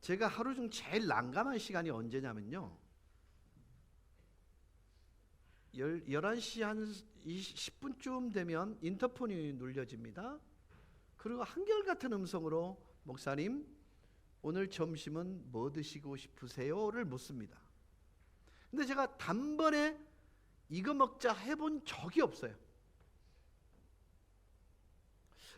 제가 하루 중 제일 난감한 시간이 언제냐면요, 11시 한 10분쯤 되면 인터폰이 눌려집니다. 그리고 한결같은 음성으로 목사님, 오늘 점심은 뭐 드시고 싶으세요?를 묻습니다. 근데 제가 단번에 이거 먹자 해본 적이 없어요.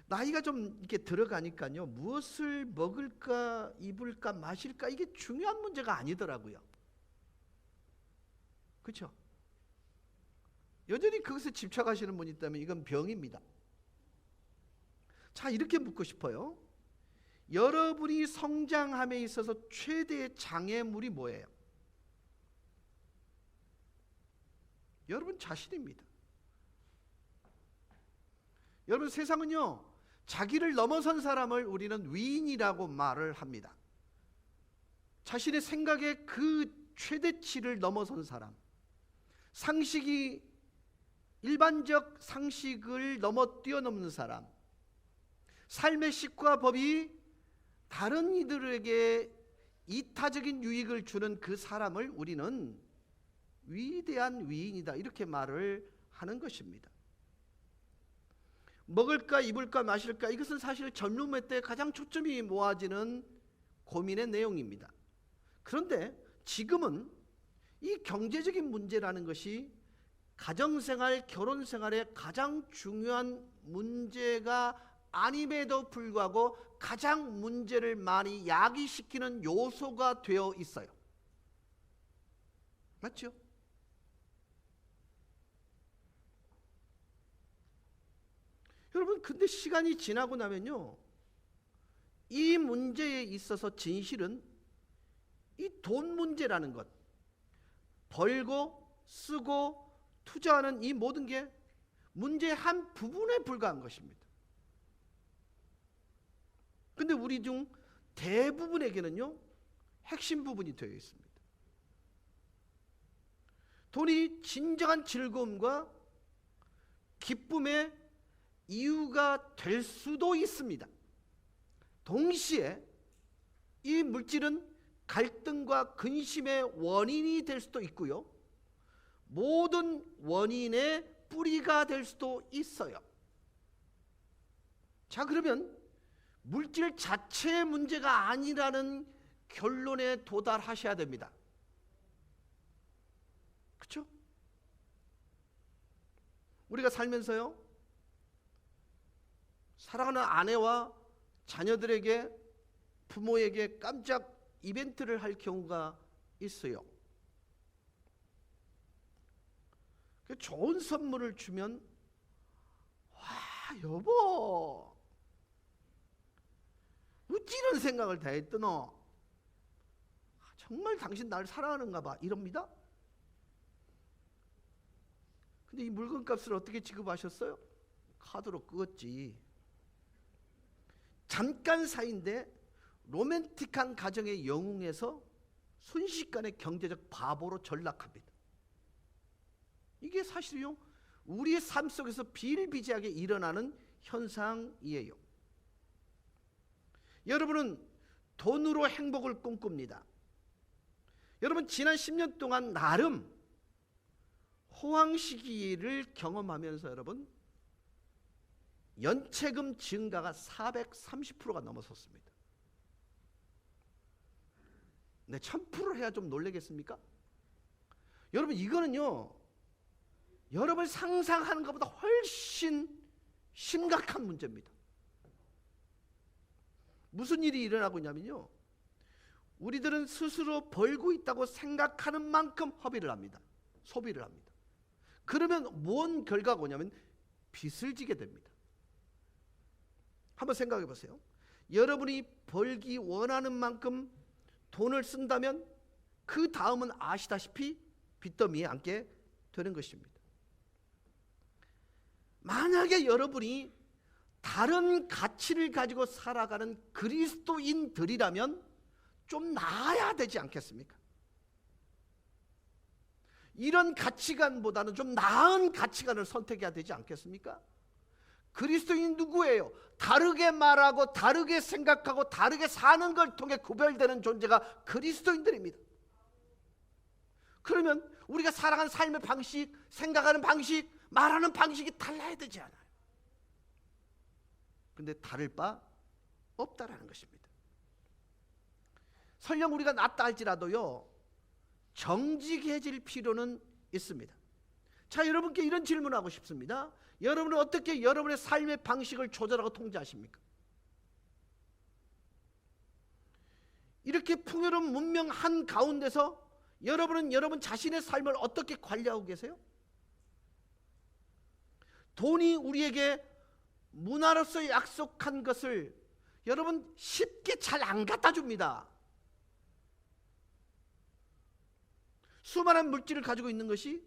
나이가 좀 이렇게 들어가니까요, 무엇을 먹을까, 입을까, 마실까, 이게 중요한 문제가 아니더라고요. 그렇죠? 여전히 그것에 집착하시는 분이 있다면 이건 병입니다. 자, 이렇게 묻고 싶어요. 여러분이 성장함에 있어서 최대의 장애물이 뭐예요? 여러분 자신입니다. 여러분, 세상은요, 자기를 넘어선 사람을 우리는 위인이라고 말을 합니다. 자신의 생각의 그 최대치를 넘어선 사람, 상식이 일반적 상식을 뛰어넘는 사람, 삶의 식과 법이 다른 이들에게 이타적인 유익을 주는 그 사람을 우리는 위대한 위인이다, 이렇게 말을 하는 것입니다. 먹을까, 입을까, 마실까, 이것은 사실 젊음의 때 가장 초점이 모아지는 고민의 내용입니다. 그런데 지금은 이 경제적인 문제라는 것이 가정생활, 결혼생활의 가장 중요한 문제가 아님에도 불구하고 가장 문제를 많이 야기시키는 요소가 되어 있어요. 맞죠? 여러분, 근데 시간이 지나고 나면요, 이 문제에 있어서 진실은 이 돈 문제라는 것, 벌고 쓰고 투자하는 이 모든 게 문제의 한 부분에 불과한 것입니다. 근데 우리 중 대부분에게는요, 핵심 부분이 되어 있습니다. 돈이 진정한 즐거움과 기쁨의 이유가 될 수도 있습니다. 동시에 이 물질은 갈등과 근심의 원인이 될 수도 있고요, 모든 원인의 뿌리가 될 수도 있어요. 자, 그러면 물질 자체의 문제가 아니라는 결론에 도달하셔야 됩니다. 그렇죠? 우리가 살면서요, 사랑하는 아내와 자녀들에게, 부모에게 깜짝 이벤트를 할 경우가 있어요. 좋은 선물을 주면, 와, 여보, 어찌 이런 생각을 다 했더너? 정말 당신 나를 사랑하는가 봐, 이럽니다. 근데 이 물건값을 어떻게 지급하셨어요? 카드로 끄었지. 잠깐 사이인데 로맨틱한 가정의 영웅에서 순식간에 경제적 바보로 전락합니다. 이게 사실요, 우리의 삶 속에서 비일비재하게 일어나는 현상이에요. 여러분은 돈으로 행복을 꿈꿉니다. 여러분, 지난 10년 동안 나름 호황 시기를 경험하면서 여러분, 연체금 증가가 430%가 넘어섰습니다. 네, 1000%를 해야 좀 놀라겠습니까? 여러분, 이거는요, 여러분 상상하는 것보다 훨씬 심각한 문제입니다. 무슨 일이 일어나고 있냐면요, 우리들은 스스로 벌고 있다고 생각하는 만큼 허비를 합니다. 소비를 합니다. 그러면 뭔 결과가 오냐면 빚을 지게 됩니다. 한번 생각해 보세요. 여러분이 벌기 원하는 만큼 돈을 쓴다면 그 다음은 아시다시피 빚더미에 앉게 되는 것입니다. 만약에 여러분이 다른 가치를 가지고 살아가는 그리스도인들이라면 좀 나아야 되지 않겠습니까? 이런 가치관보다는 좀 나은 가치관을 선택해야 되지 않겠습니까? 그리스도인이 누구예요? 다르게 말하고 다르게 생각하고 다르게 사는 걸 통해 구별되는 존재가 그리스도인들입니다. 그러면 우리가 살아가는 삶의 방식, 생각하는 방식, 말하는 방식이 달라야 되지 않아요? 근데 다를 바 없다라는 것입니다. 설령 우리가 낫다 할지라도요, 정직해질 필요는 있습니다. 자, 여러분께 이런 질문하고 싶습니다. 여러분은 어떻게 여러분의 삶의 방식을 조절하고 통제하십니까? 이렇게 풍요로운 문명 한 가운데서 여러분은 여러분 자신의 삶을 어떻게 관리하고 계세요? 돈이 우리에게 문화로서 약속한 것을 여러분 쉽게 잘 안 갖다 줍니다. 수많은 물질을 가지고 있는 것이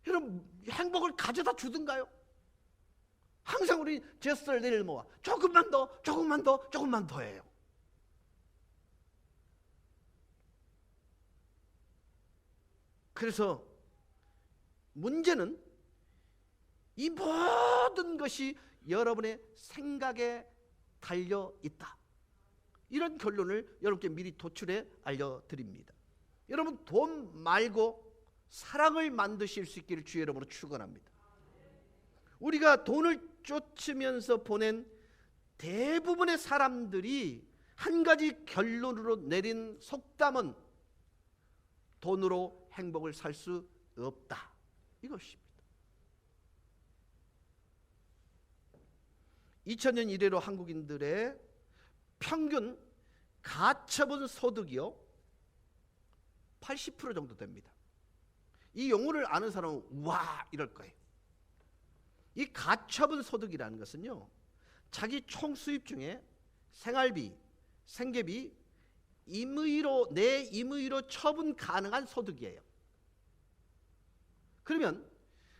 여러분 행복을 가져다 주든가요? 항상 우리 제스처를 내릴 모아 조금만 더, 조금만 더, 조금만 더예요. 그래서 문제는 이 모든 것이 여러분의 생각에 달려 있다. 이런 결론을 여러분께 미리 도출해 알려드립니다. 여러분, 돈 말고 사랑을 만드실 수 있기를 주의 이름으로 축원합니다. 우리가 돈을 쫓으면서 보낸 대부분의 사람들이 한 가지 결론으로 내린 속담은 돈으로 행복을 살 수 없다, 이것입니다. 2000년 이래로 한국인들의 평균 가처분 소득이요 80% 정도 됩니다. 이 용어를 아는 사람은 우와 이럴 거예요. 이 가처분 소득이라는 것은요, 자기 총 수입 중에 생활비, 생계비, 임의로, 내 임의로 처분 가능한 소득이에요. 그러면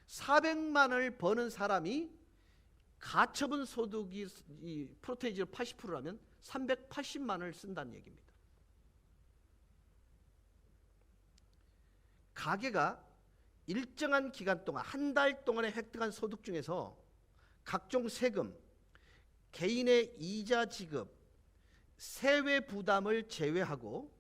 400만 원을 버는 사람이 가처분 소득이 이 프로테이지로 80%라면 380만 원을 쓴다는 얘기입니다. 가계가 일정한 기간 동안, 한 달 동안에 획득한 소득 중에서 각종 세금, 개인의 이자 지급, 세외 부담을 제외하고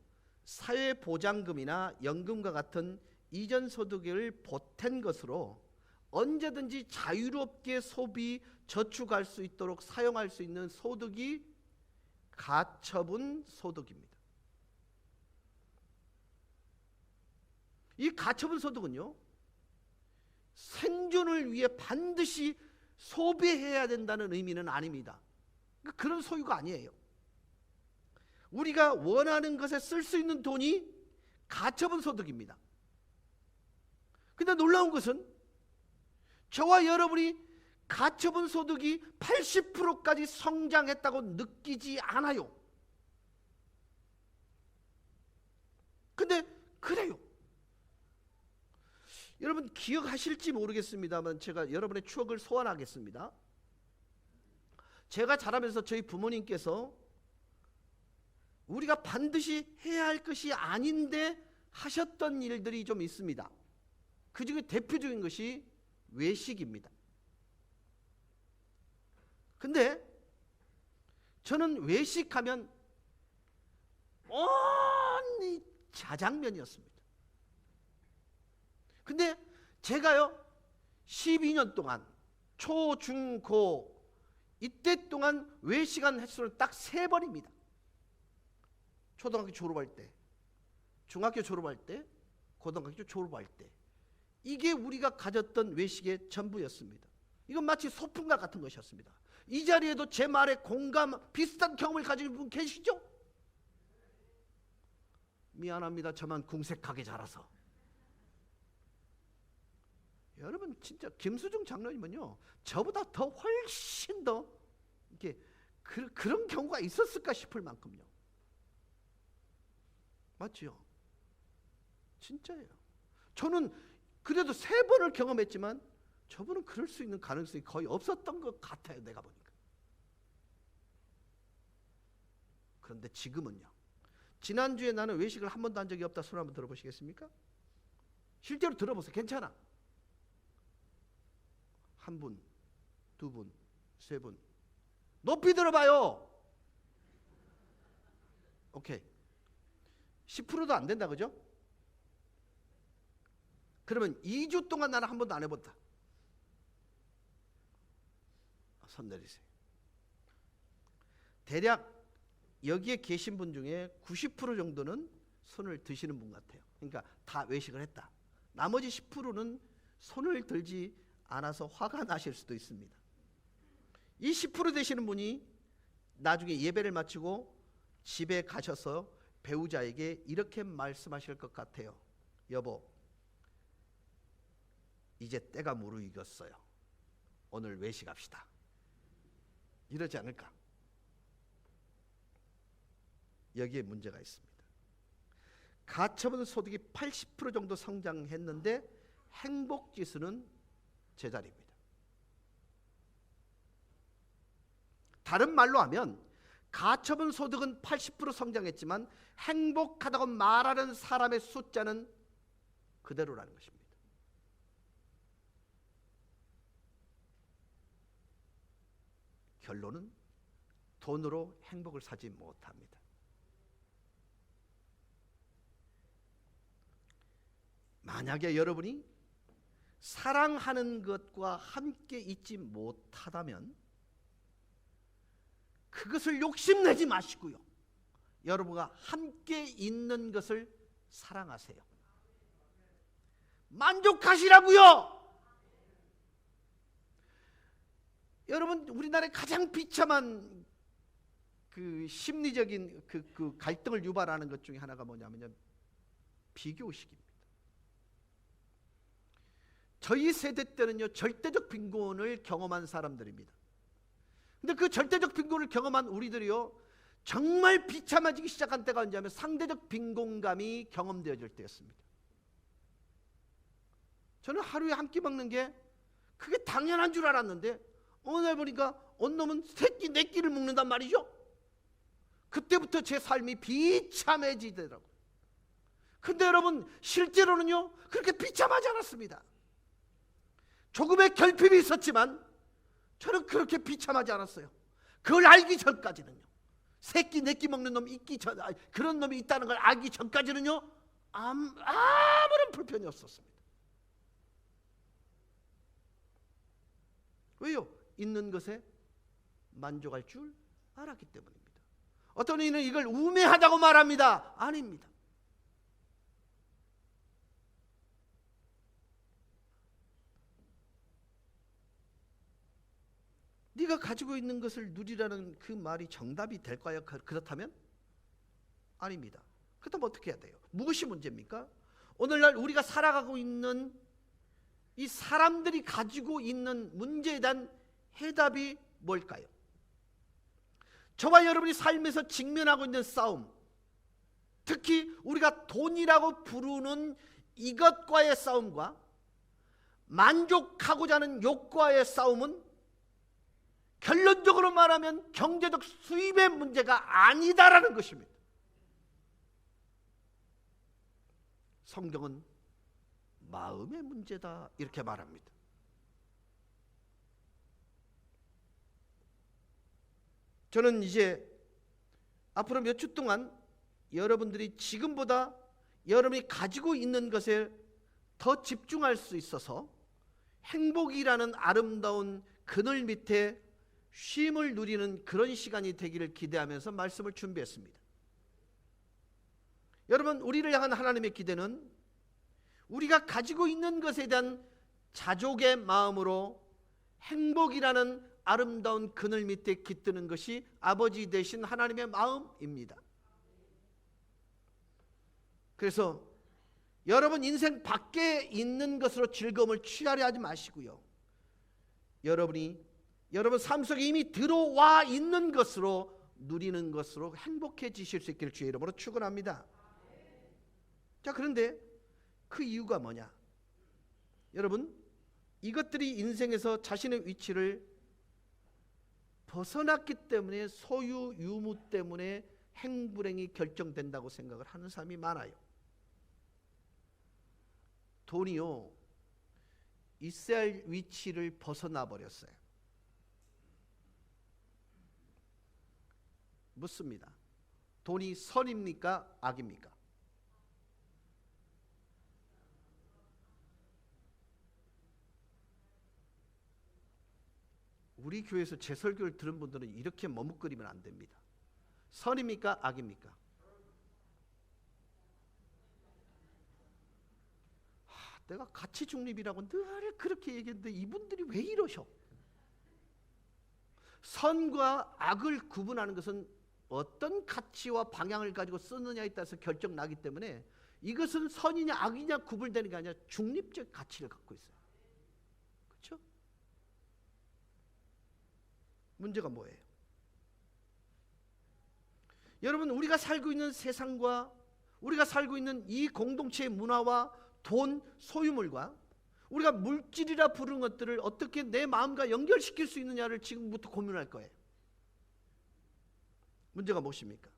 사회보장금이나 연금과 같은 이전 소득을 보탠 것으로 언제든지 자유롭게 소비, 저축할 수 있도록 사용할 수 있는 소득이 가처분 소득입니다. 이 가처분 소득은요, 생존을 위해 반드시 소비해야 된다는 의미는 아닙니다. 그런 소유가 아니에요. 우리가 원하는 것에 쓸 수 있는 돈이 가처분 소득입니다. 근데 놀라운 것은 저와 여러분이 가처분 소득이 80%까지 성장했다고 느끼지 않아요. 근데 그래요. 여러분 기억하실지 모르겠습니다만 제가 여러분의 추억을 소환하겠습니다. 제가 자라면서 저희 부모님께서 우리가 반드시 해야 할 것이 아닌데 하셨던 일들이 좀 있습니다. 그 중에 대표적인 것이 외식입니다. 근데 저는 외식하면 온리 자장면이었습니다. 근데 제가요 12년 동안 초, 중, 고 이때 동안 외식한 횟수는 딱 3번입니다. 초등학교 졸업할 때, 중학교 졸업할 때, 고등학교 졸업할 때. 이게 우리가 가졌던 외식의 전부였습니다. 이건 마치 소풍과 같은 것이었습니다. 이 자리에도 제 말에 공감, 비슷한 경험을 가진 분 계시죠? 미안합니다. 저만 궁색하게 자라서. 여러분 진짜 김수중 장로님은요 저보다 더 훨씬 더 이렇게 그런 경우가 있었을까 싶을 만큼요. 맞죠? 진짜예요. 저는 그래도 3번을 경험했지만 저분은 그럴 수 있는 가능성이 거의 없었던 것 같아요. 내가 보니까. 그런데 지금은요. 지난주에 나는 외식을 한 번도 한 적이 없다. 손 한번 들어보시겠습니까? 실제로 들어보세요. 괜찮아. 1분, 2분, 3분, 높이 들어봐요. 오케이. 10%도 안 된다, 그죠? 그러면 2주 동안 나는 한 번도 안 해본다. 손 내리세요. 대략 여기에 계신 분 중에 90% 정도는 손을 드시는 분 같아요. 그러니까 다 외식을 했다. 나머지 10%는 손을 들지 않아서 화가 나실 수도 있습니다. 이 10% 되시는 분이 나중에 예배를 마치고 집에 가셔서 배우자에게 이렇게 말씀하실 것 같아요. 여보, 이제 때가 무르익었어요. 오늘 외식합시다. 이러지 않을까? 여기에 문제가 있습니다. 가처분 소득이 80% 정도 성장했는데 행복지수는 제자리입니다. 다른 말로 하면 가처분 소득은 80% 성장했지만 행복하다고 말하는 사람의 숫자는 그대로라는 것입니다. 결론은 돈으로 행복을 사지 못합니다. 만약에 여러분이 사랑하는 것과 함께 있지 못하다면 그것을 욕심내지 마시고요. 여러분과 함께 있는 것을 사랑하세요. 만족하시라고요. 여러분, 우리나라의 가장 비참한 그 심리적인 그 갈등을 유발하는 것 중에 하나가 뭐냐면요, 비교의식입니다. 저희 세대 때는요, 절대적 빈곤을 경험한 사람들입니다. 근데 그 절대적 빈곤을 경험한 우리들이요, 정말 비참해지기 시작한 때가 언제냐면 상대적 빈곤감이 경험되어질 때였습니다. 저는 하루에 한 끼 먹는 게 그게 당연한 줄 알았는데 어느 날 보니까 어느 놈은 세 끼, 네 끼를 먹는단 말이죠. 그때부터 제 삶이 비참해지더라고요. 근데 여러분, 실제로는요 그렇게 비참하지 않았습니다. 조금의 결핍이 있었지만 저는 그렇게 비참하지 않았어요. 그걸 알기 전까지는요, 세 끼, 네 끼 먹는 놈이 있기 전, 그런 놈이 있다는 걸 알기 전까지는요 아무런 불편이 없었습니다. 왜요? 있는 것에 만족할 줄 알았기 때문입니다. 어떤 이는 이걸 우매하다고 말합니다. 아닙니다. 네가 가지고 있는 것을 누리라는 그 말이 정답이 될까요? 그렇다면 아닙니다. 그렇다면 어떻게 해야 돼요? 무엇이 문제입니까? 오늘날 우리가 살아가고 있는 이 사람들이 가지고 있는 문제에 대한 해답이 뭘까요? 저와 여러분이 삶에서 직면하고 있는 싸움, 특히 우리가 돈이라고 부르는 이것과의 싸움과 만족하고자 하는 욕과의 싸움은 결론적으로 말하면 경제적 수입의 문제가 아니다라는 것입니다. 성경은 마음의 문제다 이렇게 말합니다. 저는 이제 앞으로 몇 주 동안 여러분들이 지금보다 여러분이 가지고 있는 것에 더 집중할 수 있어서 행복이라는 아름다운 그늘 밑에 쉼을 누리는 그런 시간이 되기를 기대하면서 말씀을 준비했습니다. 여러분, 우리를 향한 하나님의 기대는 우리가 가지고 있는 것에 대한 자족의 마음으로 행복이라는 아름다운 그늘 밑에 깃드는 것이 아버지 되신 하나님의 마음입니다. 그래서 여러분 인생 밖에 있는 것으로 즐거움을 취하려 하지 마시고요, 여러분 삶 속에 이미 들어와 있는 것으로 누리는 것으로 행복해지실 수 있기를 주의 이름으로 축원합니다. 자, 그런데 그 이유가 뭐냐? 여러분, 이것들이 인생에서 자신의 위치를 벗어났기 때문에 소유 유무 때문에 행불행이 결정된다고 생각을 하는 사람이 많아요. 돈이요, 있어야 할 위치를 벗어나 버렸어요. 묻습니다. 돈이 선입니까? 악입니까? 우리 교회에서 제 설교를 들은 분들은 이렇게 머뭇거리면 안 됩니다. 선입니까? 악입니까? 내가 가치 중립이라고 늘 그렇게 얘기했는데 이분들이 왜 이러셔? 선과 악을 구분하는 것은 어떤 가치와 방향을 가지고 쓰느냐에 따라서 결정나기 때문에 이것은 선이냐 악이냐 구분되는 게 아니라 중립적 가치를 갖고 있어요. 그렇죠? 문제가 뭐예요? 여러분, 우리가 살고 있는 세상과 우리가 살고 있는 이 공동체의 문화와 돈, 소유물과 우리가 물질이라 부르는 것들을 어떻게 내 마음과 연결시킬 수 있느냐를 지금부터 고민할 거예요. 문제가 무엇입니까?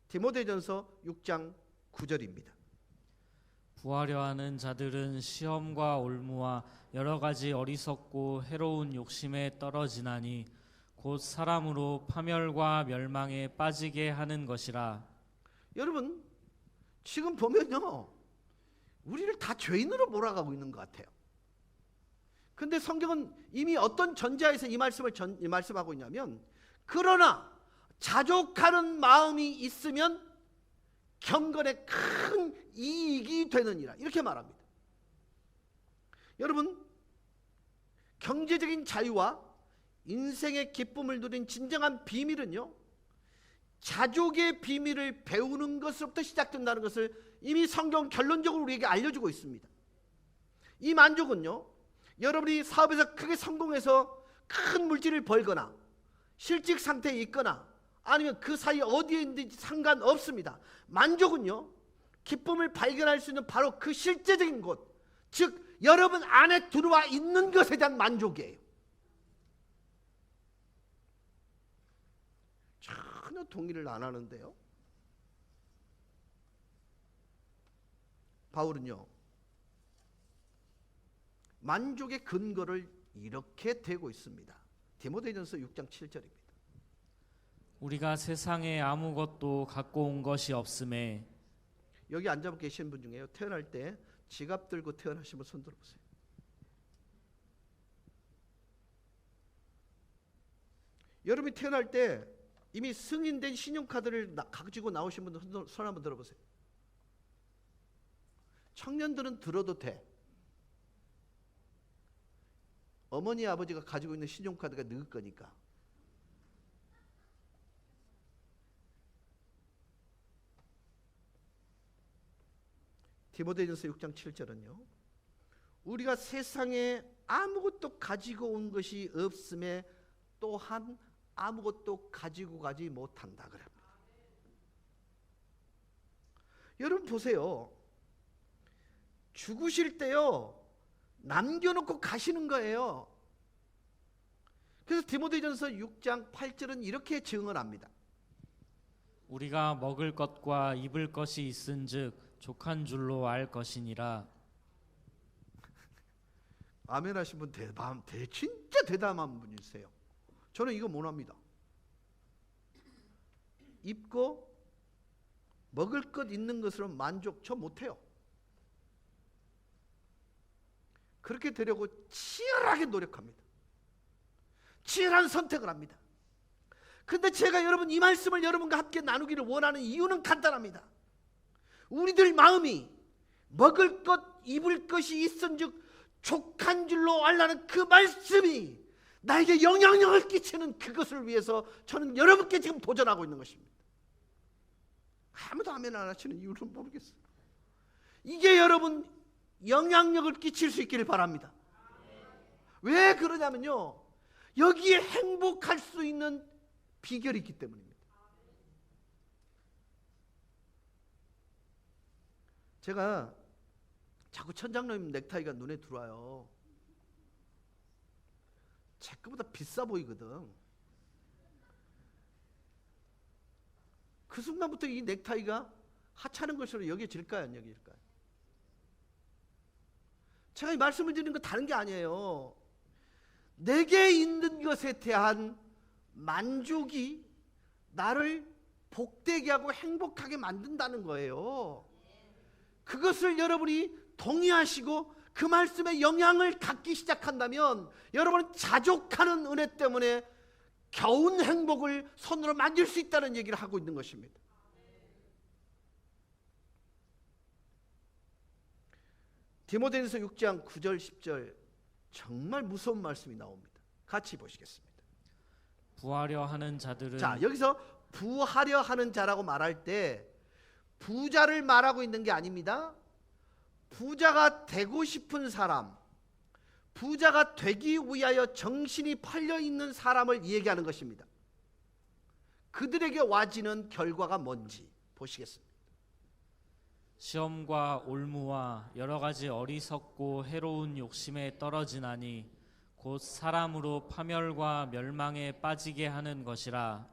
디모데전서 6장 9절입니다. 구하려 하는 자들은 시험과 올무와 여러 가지 어리석고 해로운 욕심에 떨어지나니 곧 사람으로 파멸과 멸망에 빠지게 하는 것이라. 여러분, 지금 보면요, 우리를 다 죄인으로 몰아가고 있는 것 같아요. 근데 성경은 이미 어떤 전제하에서 이 말씀하고 있냐면, 그러나 자족하는 마음이 있으면 경건에 큰 이익이 되느니라, 이렇게 말합니다. 여러분, 경제적인 자유와 인생의 기쁨을 누린 진정한 비밀은요, 자족의 비밀을 배우는 것으로부터 시작된다는 것을 이미 성경 결론적으로 우리에게 알려주고 있습니다. 이 만족은요, 여러분이 사업에서 크게 성공해서 큰 물질을 벌거나 실직 상태에 있거나 아니면 그 사이 어디에 있는지 상관없습니다. 만족은요, 기쁨을 발견할 수 있는 바로 그 실제적인 곳, 즉 여러분 안에 들어와 있는 것에 대한 만족이에요. 전혀 동의를 안 하는데요. 바울은요, 만족의 근거를 이렇게 대고 있습니다. 디모데전서 6장 7절입니다. 우리가 세상에 아무것도 갖고 온 것이 없음에. 여기 앉아 계신 분 중에요, 태어날 때 지갑 들고 태어나신 분 손 들어보세요. 여러분이 태어날 때 이미 승인된 신용카드를 가지고 나오신 분들 손 한번 들어보세요. 청년들은 들어도 돼. 어머니 아버지가 가지고 있는 신용카드가 늘 거니까. 디모데전서 6장 7절은요, 우리가 세상에 아무것도 가지고 온 것이 없음에 또한 아무것도 가지고 가지 못한다 그럽니다. 여러분 보세요. 죽으실 때요, 남겨놓고 가시는 거예요. 그래서 디모데전서 6장 8절은 이렇게 증언 합니다. 우리가 먹을 것과 입을 것이 있은즉 족한 줄로 알 것이니라. 아멘 하신 분 진짜 대담한 분이세요. 저는 이거 못합니다. 입고 먹을 것 있는 것으로 만족 저 못해요. 그렇게 되려고 치열하게 노력합니다. 치열한 선택을 합니다. 근데 제가 여러분 이 말씀을 여러분과 함께 나누기를 원하는 이유는 간단합니다. 우리들 마음이 먹을 것 입을 것이 있은즉 족한 줄로 알라는 그 말씀이 나에게 영향력을 끼치는 그것을 위해서 저는 여러분께 지금 도전하고 있는 것입니다. 아무도 아멘 안 하시는 이유는 모르겠어요. 이게 여러분 영향력을 끼칠 수 있기를 바랍니다. 왜 그러냐면요, 여기에 행복할 수 있는 비결이 있기 때문입니다. 제가 자꾸 천장로님 넥타이가 눈에 들어와요. 제 거보다 비싸 보이거든. 그 순간부터 이 넥타이가 하찮은 것으로 여겨질까요, 안 여겨질까요? 제가 이 말씀을 드리는 건 다른 게 아니에요. 내게 있는 것에 대한 만족이 나를 복되게 하고 행복하게 만든다는 거예요. 그것을 여러분이 동의하시고 그 말씀에 영향을 갖기 시작한다면 여러분은 자족하는 은혜 때문에 겨운 행복을 손으로 만질 수 있다는 얘기를 하고 있는 것입니다. 디모데전서 6장 9절 10절 정말 무서운 말씀이 나옵니다. 같이 보시겠습니다. 부하려 하는 자들은 자, 여기서 부하려 하는 자라고 말할 때 부자를 말하고 있는 게 아닙니다. 부자가 되고 싶은 사람, 부자가 되기 위하여 정신이 팔려 있는 사람을 얘기하는 것입니다. 그들에게 와지는 결과가 뭔지 보시겠습니다. 시험과 올무와 여러 가지 어리석고 해로운 욕심에 떨어지나니 곧 사람으로 파멸과 멸망에 빠지게 하는 것이라.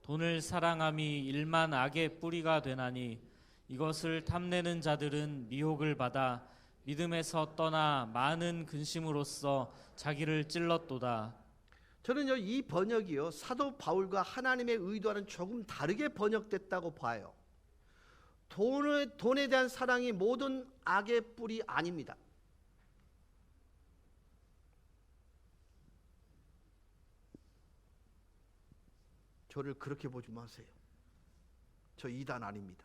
돈을 사랑함이 일만 악의 뿌리가 되나니 이것을 탐내는 자들은 미혹을 받아 믿음에서 떠나 많은 근심으로써 자기를 찔렀도다. 저는요, 이 번역이요, 사도 바울과 하나님의 의도와는 조금 다르게 번역됐다고 봐요. 돈에 대한 사랑이 모든 악의 뿌리 아닙니다. 저를 그렇게 보지 마세요. 저 이단 아닙니다.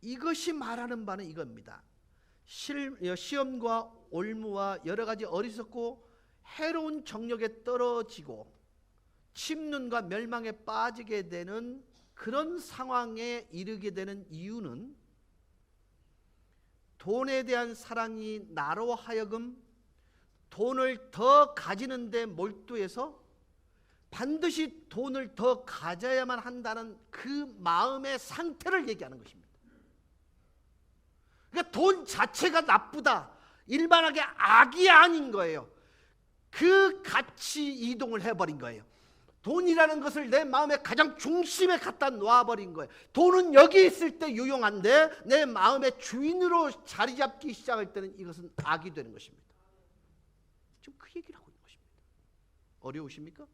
이것이 말하는 바는 이겁니다. 시험과 올무와 여러 가지 어리석고 해로운 정력에 떨어지고 침륜과 멸망에 빠지게 되는 그런 상황에 이르게 되는 이유는 돈에 대한 사랑이 나로 하여금 돈을 더 가지는 데 몰두해서 반드시 돈을 더 가져야만 한다는 그 마음의 상태를 얘기하는 것입니다. 그러니까 돈 자체가 나쁘다, 일반하게 악이 아닌 거예요. 그 가치 이동을 해버린 거예요. 돈이라는 것을 내 마음의 가장 중심에 갖다 놓아버린 거예요. 돈은 여기 있을 때 유용한데 내 마음의 주인으로 자리 잡기 시작할 때는 이것은 악이 되는 것입니다. 지금 그 얘기를 하고 있는 것입니다. 어려우십니까?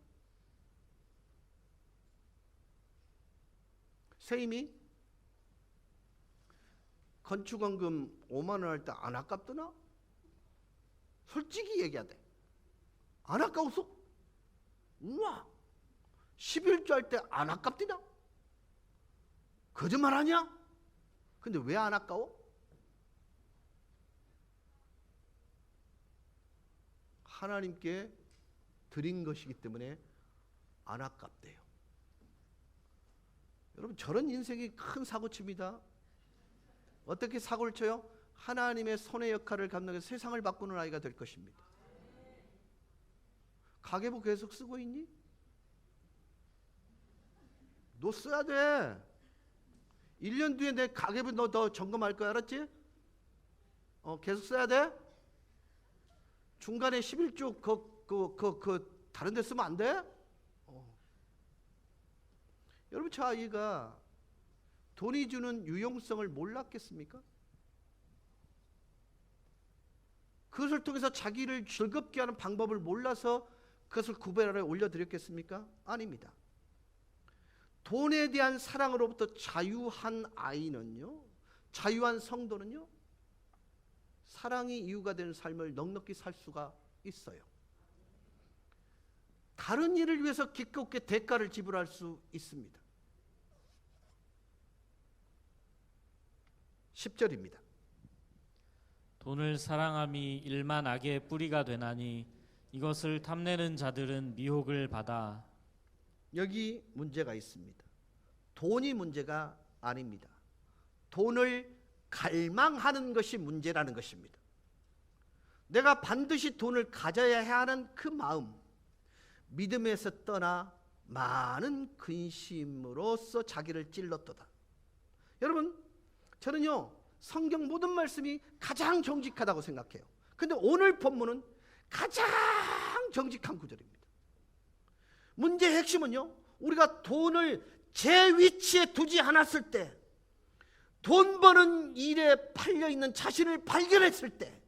세임이 건축원금 5만 원 할 때 안 아깝더나? 솔직히 얘기하대. 안 아까웠어? 우와, 11조 할 때 안 아깝디나? 거짓말 하냐? 근데 왜 안 아까워? 하나님께 드린 것이기 때문에 안 아깝대요. 여러분, 저런 인생이 큰 사고칩니다. 어떻게 사고를 쳐요? 하나님의 손의 역할을 감당해서 세상을 바꾸는 아이가 될 것입니다. 가계부 계속 쓰고 있니? 너 써야 돼. 1년 뒤에 내 가계부 너 점검할 거야, 알았지? 계속 써야 돼. 중간에 11조 다른 데 쓰면 안 돼? 여러분, 저 아이가 돈이 주는 유용성을 몰랐겠습니까? 그것을 통해서 자기를 즐겁게 하는 방법을 몰라서 그것을 구별하러 올려드렸겠습니까? 아닙니다. 돈에 대한 사랑으로부터 자유한 아이는요, 자유한 성도는요, 사랑이 이유가 되는 삶을 넉넉히 살 수가 있어요. 다른 일을 위해서 기꺼이 대가를 지불할 수 있습니다. 10절입니다. 돈을 사랑함이 일만 악의 뿌리가 되나니 이것을 탐내는 자들은 미혹을 받아. 여기 문제가 있습니다. 돈이 문제가 아닙니다. 돈을 갈망하는 것이 문제라는 것입니다. 내가 반드시 돈을 가져야 하는 그 마음, 믿음에서 떠나 많은 근심으로써 자기를 찔렀도다. 여러분, 저는요, 성경 모든 말씀이 가장 정직하다고 생각해요. 근데 오늘 본문은 가장 정직한 구절입니다. 문제의 핵심은요, 우리가 돈을 제 위치에 두지 않았을 때, 돈 버는 일에 팔려있는 자신을 발견했을 때,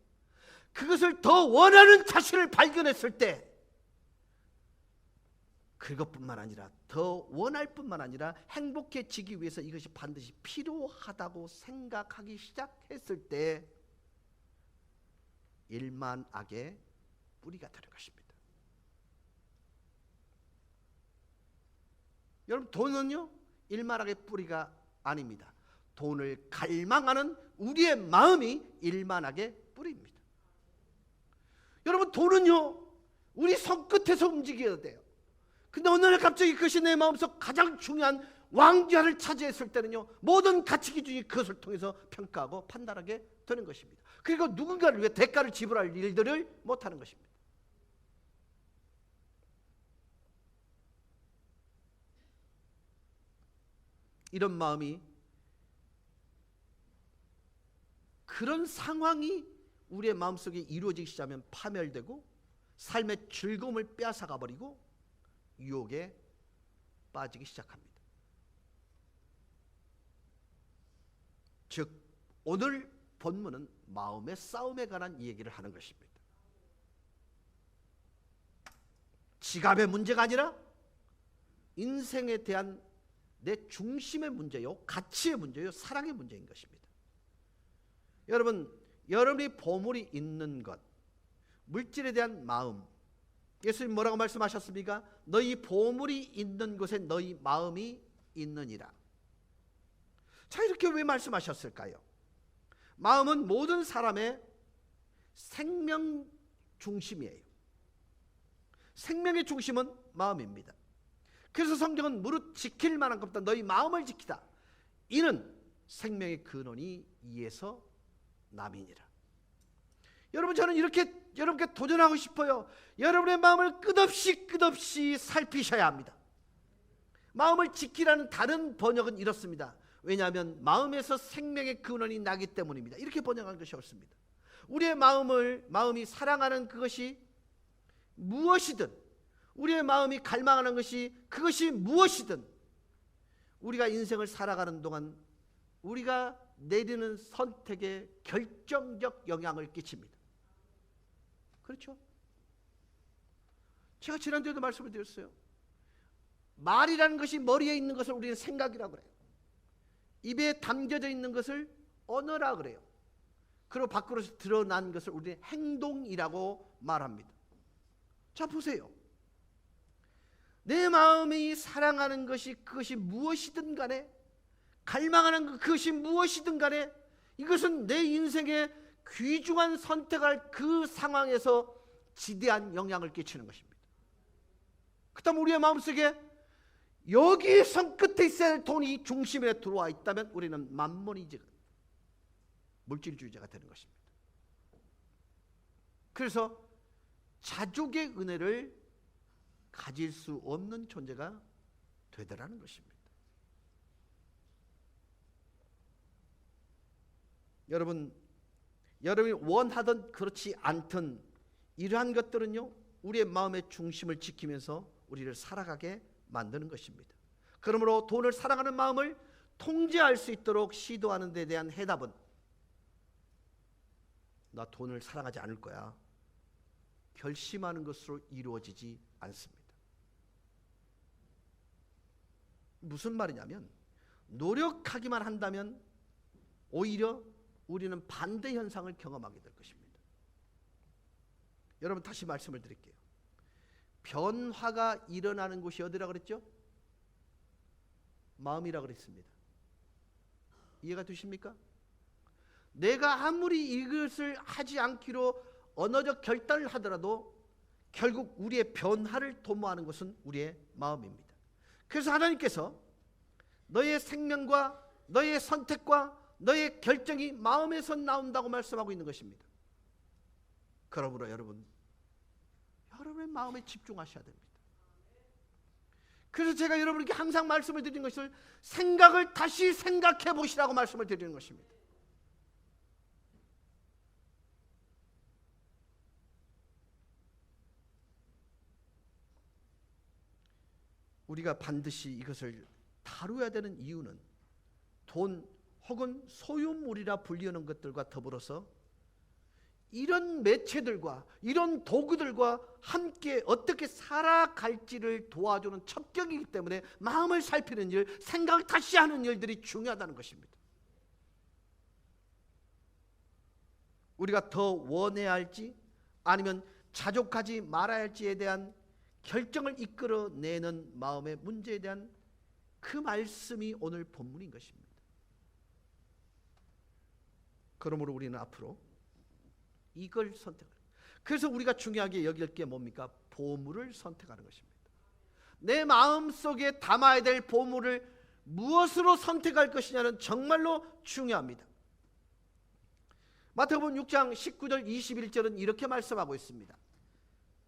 그것을 더 원하는 자신을 발견했을 때, 그것뿐만 아니라 더 원할 뿐만 아니라 행복해지기 위해서 이것이 반드시 필요하다고 생각하기 시작했을 때 일만악의 뿌리가 되는 것입니다. 여러분, 돈은요 일만악의 뿌리가 아닙니다. 돈을 갈망하는 우리의 마음이 일만악의 뿌리입니다. 여러분, 돈은요 우리 손끝에서 움직여야 돼요. 근데 어느 날 갑자기 그것이 내 마음속 가장 중요한 왕좌를 차지했을 때는요 모든 가치 기준이 그것을 통해서 평가하고 판단하게 되는 것입니다. 그리고 누군가를 위해 대가를 지불할 일들을 못하는 것입니다. 이런 마음이, 그런 상황이 우리의 마음속에 이루어지기 시작하면 파멸되고 삶의 즐거움을 빼앗아가 버리고 유혹에 빠지기 시작합니다. 즉 오늘 본문은 마음의 싸움에 관한 얘기를 하는 것입니다. 지갑의 문제가 아니라 인생에 대한 내 중심의 문제요, 가치의 문제요, 사랑의 문제인 것입니다. 여러분, 여러분이 보물이 있는 것, 물질에 대한 마음, 예수님 뭐라고 말씀하셨습니까? 너희 보물이 있는 곳에 너희 마음이 있느니라. 자, 이렇게 왜 말씀하셨을까요? 마음은 모든 사람의 생명 중심이에요. 생명의 중심은 마음입니다. 그래서 성경은 무릇 지킬 만한 것보다 너희 마음을 지키다. 이는 생명의 근원이 이에서 남이니라. 여러분, 저는 이렇게 여러분께 도전하고 싶어요. 여러분의 마음을 끝없이 살피셔야 합니다. 마음을 지키라는 다른 번역은 이렇습니다. 왜냐하면 마음에서 생명의 근원이 나기 때문입니다. 이렇게 번역한 것이 옳습니다. 우리의 마음이 사랑하는 그것이 무엇이든, 우리의 마음이 갈망하는 것이 그것이 무엇이든, 우리가 인생을 살아가는 동안 우리가 내리는 선택에 결정적 영향을 끼칩니다. 그렇죠? 제가 지난주에도 말씀을 드렸어요. 말이라는 것이 머리에 있는 것을 우리는 생각이라고 그래요. 입에 담겨져 있는 것을 언어라 그래요. 그리고 밖으로 드러난 것을 우리는 행동이라고 말합니다. 자, 보세요. 내 마음이 사랑하는 것이 그것이 무엇이든 간에, 갈망하는 그것이 무엇이든 간에, 이것은 내 인생의 귀중한 선택할 그 상황에서 지대한 영향을 끼치는 것입니다. 그렇다면 우리의 마음속에 여기 손끝에 있어야 할 돈이 중심에 들어와 있다면 우리는 만몬이지가, 물질주의자가 되는 것입니다. 그래서 자족의 은혜를 가질 수 없는 존재가 되더라는 것입니다. 여러분이 원하든 그렇지 않든 이러한 것들은요 우리의 마음의 중심을 지키면서 우리를 살아가게 만드는 것입니다. 그러므로 돈을 사랑하는 마음을 통제할 수 있도록 시도하는 데 대한 해답은, 나 돈을 사랑하지 않을 거야, 결심하는 것으로 이루어지지 않습니다. 무슨 말이냐면, 노력하기만 한다면 오히려 우리는 반대 현상을 경험하게 될 것입니다. 여러분, 다시 말씀을 드릴게요. 변화가 일어나는 곳이 어디라 그랬죠? 마음이라 그랬습니다. 이해가 되십니까? 내가 아무리 이것을 하지 않기로 언어적 결단을 하더라도 결국 우리의 변화를 도모하는 것은 우리의 마음입니다. 그래서 하나님께서 너의 생명과 너의 선택과 너의 결정이 마음에서 나온다고 말씀하고 있는 것입니다. 그러므로 여러분의 마음에 집중하셔야 됩니다. 그래서 제가 여러분에게 항상 말씀을 드리는 것을 생각을 다시 생각해 보시라고 말씀을 드리는 것입니다. 우리가 반드시 이것을 다루어야 되는 이유는 돈 혹은 소유물이라 불리는 것들과 더불어서 이런 매체들과 이런 도구들과 함께 어떻게 살아갈지를 도와주는 첩경이기 때문에 마음을 살피는 일, 생각을 다시 하는 일들이 중요하다는 것입니다. 우리가 더 원해야 할지 아니면 자족하지 말아야 할지에 대한 결정을 이끌어내는 마음의 문제에 대한 그 말씀이 오늘 본문인 것입니다. 그러므로 우리는 앞으로 이걸 선택해요. 그래서 우리가 중요하게 여길 게 뭡니까? 보물을 선택하는 것입니다. 내 마음속에 담아야 될 보물을 무엇으로 선택할 것이냐는 정말로 중요합니다. 마태복음 6장 19절 21절은 이렇게 말씀하고 있습니다.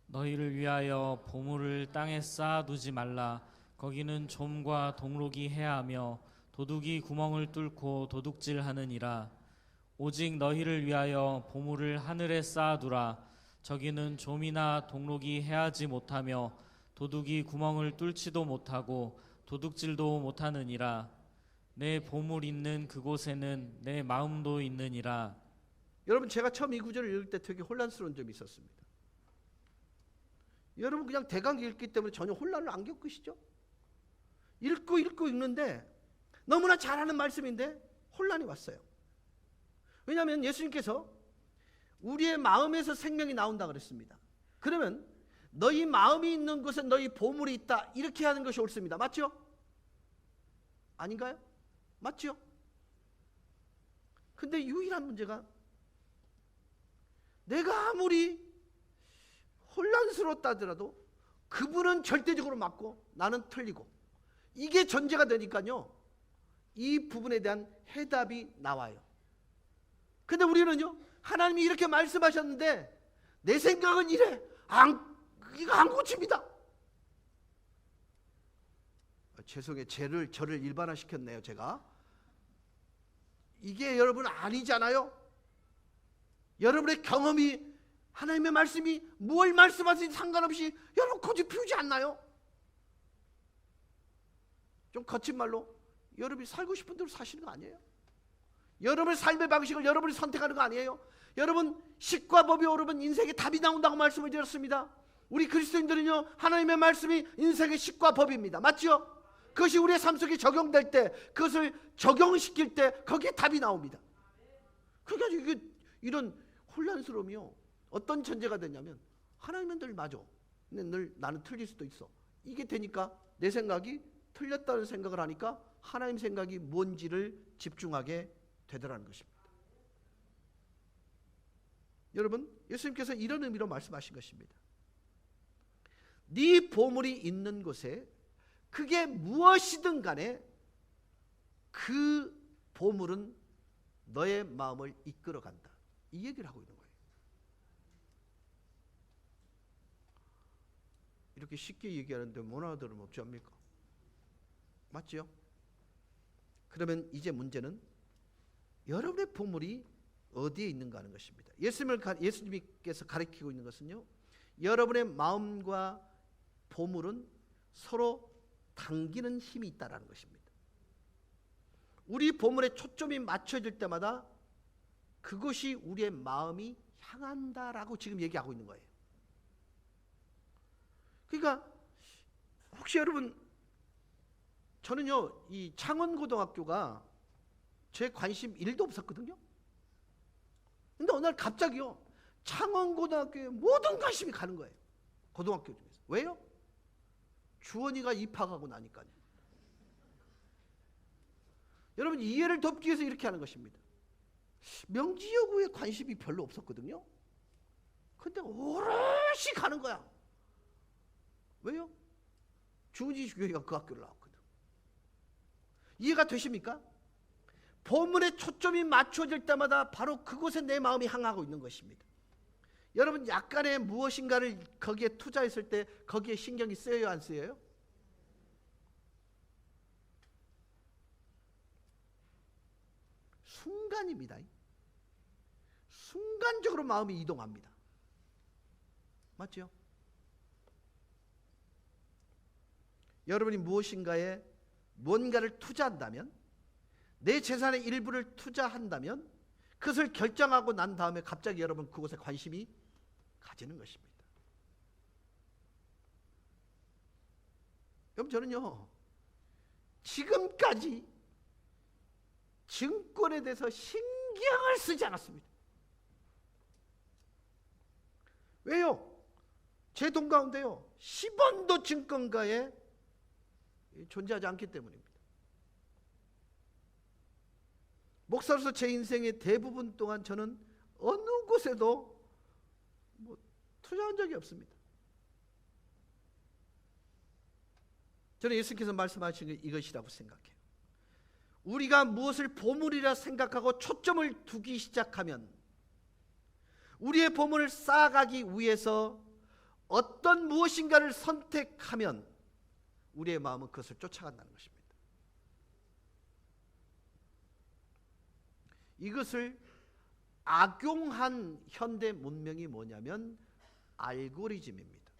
너희를 위하여 보물을 땅에 쌓아두지 말라. 거기는 좀과 동록이 해하며 도둑이 구멍을 뚫고 도둑질하느니라. 오직 너희를 위하여 보물을 하늘에 쌓아두라. 저기는 좀이나 동록이 해하지 못하며 도둑이 구멍을 뚫지도 못하고 도둑질도 못하느니라. 내 보물 있는 그곳에는 내 마음도 있느니라. 여러분, 제가 처음 이 구절을 읽을 때 되게 혼란스러운 점이 있었습니다. 여러분, 그냥 대강 읽기 때문에 전혀 혼란을 안 겪으시죠? 읽고 읽는데 너무나 잘하는 말씀인데 혼란이 왔어요. 왜냐하면 예수님께서 우리의 마음에서 생명이 나온다 그랬습니다. 그러면 너희 마음이 있는 곳에 너희 보물이 있다, 이렇게 하는 것이 옳습니다. 맞죠? 아닌가요? 맞죠? 근데 유일한 문제가 내가 아무리 혼란스럽다 하더라도 그분은 절대적으로 맞고 나는 틀리고, 이게 전제가 되니까요, 이 부분에 대한 해답이 나와요. 근데 우리는요, 하나님이 이렇게 말씀하셨는데 내 생각은 이래, 이거 안 고칩니다. 죄송해요, 저를 일반화시켰네요. 제가 이게 여러분 아니잖아요. 여러분의 경험이, 하나님의 말씀이 무엇 말씀하시는지 상관없이 여러분 고집 피우지 않나요? 좀 거친 말로 여러분이 살고 싶은 대로 사시는 거 아니에요? 여러분의 삶의 방식을 여러분이 선택하는 거 아니에요? 여러분, 식과 법이 오르면 인생에 답이 나온다고 말씀을 드렸습니다. 우리 그리스도인들은요, 하나님의 말씀이 인생의 식과 법입니다. 맞죠? 그것이 우리의 삶 속에 적용될 때, 그것을 적용시킬 때 거기에 답이 나옵니다. 그러니까 이런 혼란스러움이요, 어떤 전제가 되냐면 하나님은 늘 맞아, 근데 나는 틀릴 수도 있어. 이게 되니까 내 생각이 틀렸다는 생각을 하니까 하나님 생각이 뭔지를 집중하게 되더라는 것입니다. 여러분, 예수님께서 이런 의미로 말씀하신 것입니다. 네 보물이 있는 곳에 그게 무엇이든 간에 그 보물은 너의 마음을 이끌어간다, 이 얘기를 하고 있는 거예요. 이렇게 쉽게 얘기하는데 못 알아들으면 어찌 합니까? 맞죠? 그러면 이제 문제는 여러분의 보물이 어디에 있는가 하는 것입니다. 예수님께서 가르치고 있는 것은요, 여러분의 마음과 보물은 서로 당기는 힘이 있다는 것입니다. 우리 보물에 초점이 맞춰질 때마다 그것이 우리의 마음이 향한다라고 지금 얘기하고 있는 거예요. 그러니까 혹시 여러분, 저는요, 이 창원고등학교가 제 관심 1도 없었거든요. 근데 어느 날 갑자기요, 창원고등학교에 모든 관심이 가는 거예요. 고등학교 중에서. 왜요? 주원이가 입학하고 나니까요. 여러분, 이해를 돕기 위해서 이렇게 하는 것입니다. 명지여고에 관심이 별로 없었거든요. 근데 오롯이 가는 거야. 왜요? 주은지 교회가 그 학교를 나왔거든. 이해가 되십니까? 보물에 초점이 맞춰질 때마다 바로 그곳에 내 마음이 향하고 있는 것입니다. 여러분, 약간의 무엇인가를 거기에 투자했을 때 거기에 신경이 쓰여요, 안 쓰여요? 순간입니다. 순간적으로 마음이 이동합니다. 맞죠? 여러분이 무엇인가에 뭔가를 투자한다면, 내 재산의 일부를 투자한다면 그것을 결정하고 난 다음에 갑자기 여러분 그곳에 관심이 가지는 것입니다. 여러분, 저는요 지금까지 증권에 대해서 신경을 쓰지 않았습니다. 왜요? 제 돈 가운데요 10원도 증권가에 존재하지 않기 때문입니다. 목사로서 제 인생의 대부분 동안 저는 어느 곳에도 투자한 적이 없습니다. 저는 예수님께서 말씀하신 게 이것이라고 생각해요. 우리가 무엇을 보물이라 생각하고 초점을 두기 시작하면, 우리의 보물을 쌓아가기 위해서 어떤 무엇인가를 선택하면 우리의 마음은 그것을 쫓아간다는 것입니다. 이것을 악용한 현대 문명이 뭐냐면 알고리즘입니다.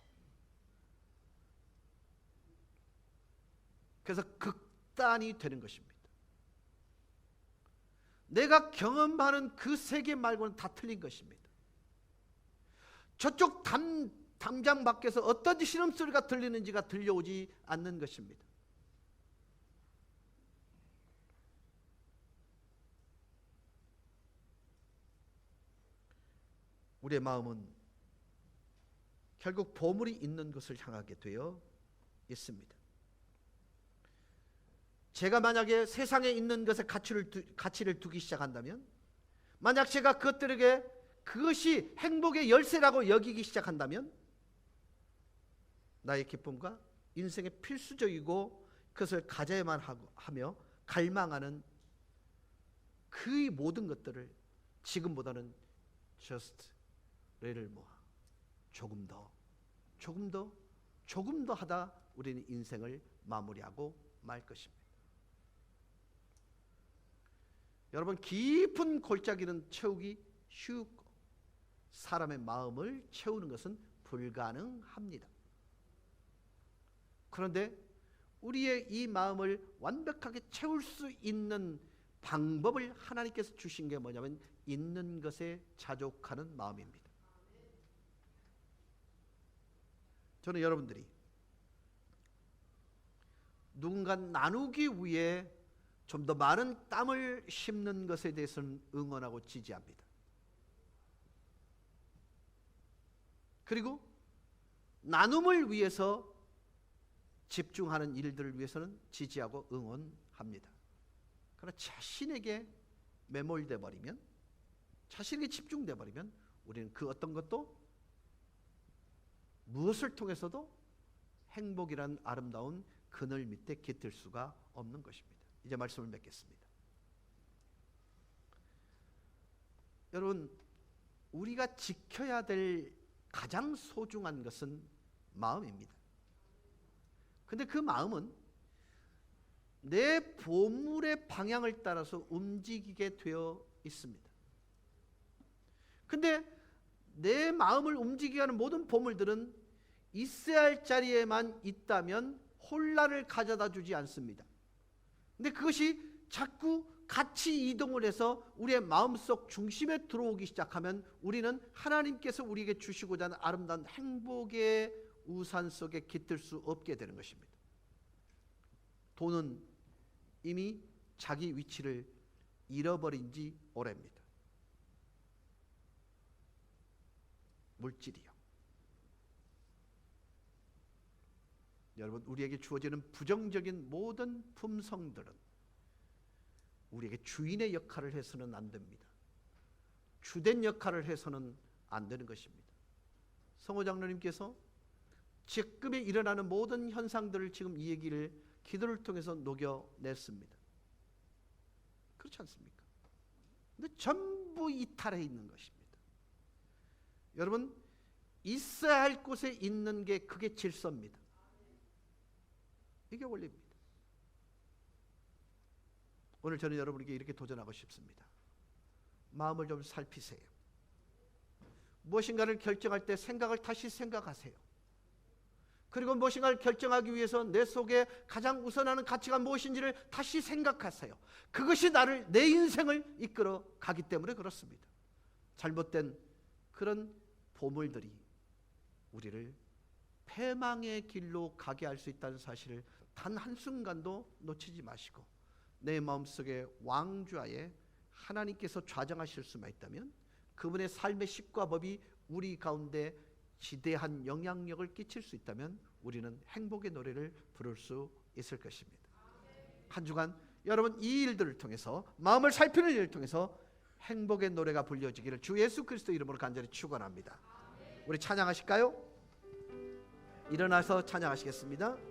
그래서 극단이 되는 것입니다. 내가 경험하는 그 세계 말고는 다 틀린 것입니다. 저쪽 담장 밖에서 어떤 신음소리가 들리는지가 들려오지 않는 것입니다. 우리의 마음은 결국 보물이 있는 것을 향하게 되어 있습니다. 제가 만약에 세상에 있는 것에 가치를 두기 시작한다면, 만약 제가 그것들에게 그것이 행복의 열쇠라고 여기기 시작한다면, 나의 기쁨과 인생의 필수적이고 그것을 가져야만 하며 갈망하는 그 모든 것들을 지금보다는 를 모아 조금 더 하다 우리는 인생을 마무리하고 말 것입니다. 여러분, 깊은 골짜기는 채우기 쉽고 사람의 마음을 채우는 것은 불가능합니다. 그런데 우리의 이 마음을 완벽하게 채울 수 있는 방법을 하나님께서 주신 게 뭐냐면 있는 것에 자족하는 마음입니다. 저는 여러분들이 누군가 나누기 위해 좀 더 많은 땀을 씹는 것에 대해서는 응원하고 지지합니다. 그리고 나눔을 위해서 집중하는 일들을 위해서는 지지하고 응원합니다. 그러나 자신에게 매몰돼 버리면, 자신에게 집중돼 버리면 우리는 그 어떤 것도 무엇을 통해서도 행복이란 아름다운 그늘 밑에 깃들 수가 없는 것입니다. 이제 말씀을 맺겠습니다. 여러분, 우리가 지켜야 될 가장 소중한 것은 마음입니다. 근데 그 마음은 내 보물의 방향을 따라서 움직이게 되어 있습니다. 근데 내 마음을 움직이게 하는 모든 보물들은 있어야 할 자리에만 있다면 혼란을 가져다 주지 않습니다. 근데 그것이 자꾸 같이 이동을 해서 우리의 마음속 중심에 들어오기 시작하면 우리는 하나님께서 우리에게 주시고자 하는 아름다운 행복의 우산 속에 깃들 수 없게 되는 것입니다. 돈은 이미 자기 위치를 잃어버린 지 오래입니다. 물질이요. 여러분, 우리에게 주어지는 부정적인 모든 품성들은 우리에게 주인의 역할을 해서는 안 됩니다. 주된 역할을 해서는 안 되는 것입니다. 성호 장로님께서 지금에 일어나는 모든 현상들을 지금 이 얘기를 기도를 통해서 녹여냈습니다. 그렇지 않습니까? 근데 전부 이탈해 있는 것입니다. 여러분, 있어야 할 곳에 있는 게 그게 질서입니다. 이게 원리입니다. 오늘 저는 여러분에게 이렇게 도전하고 싶습니다. 마음을 좀 살피세요. 무엇인가를 결정할 때 생각을 다시 생각하세요. 그리고 무엇인가를 결정하기 위해서 내 속에 가장 우선하는 가치가 무엇인지를 다시 생각하세요. 그것이 내 인생을 이끌어 가기 때문에 그렇습니다. 잘못된 그런 보물들이 우리를 패망의 길로 가게 할 수 있다는 사실을 단 한순간도 놓치지 마시고, 내 마음속에 왕좌에 하나님께서 좌정하실 수만 있다면, 그분의 삶의 식과 법이 우리 가운데 지대한 영향력을 끼칠 수 있다면 우리는 행복의 노래를 부를 수 있을 것입니다. 한 주간 여러분 이 일들을 통해서, 마음을 살피는 일을 통해서 행복의 노래가 불려지기를 주 예수 그리스도 이름으로 간절히 축원합니다. 우리 찬양하실까요? 일어나서 찬양하시겠습니다.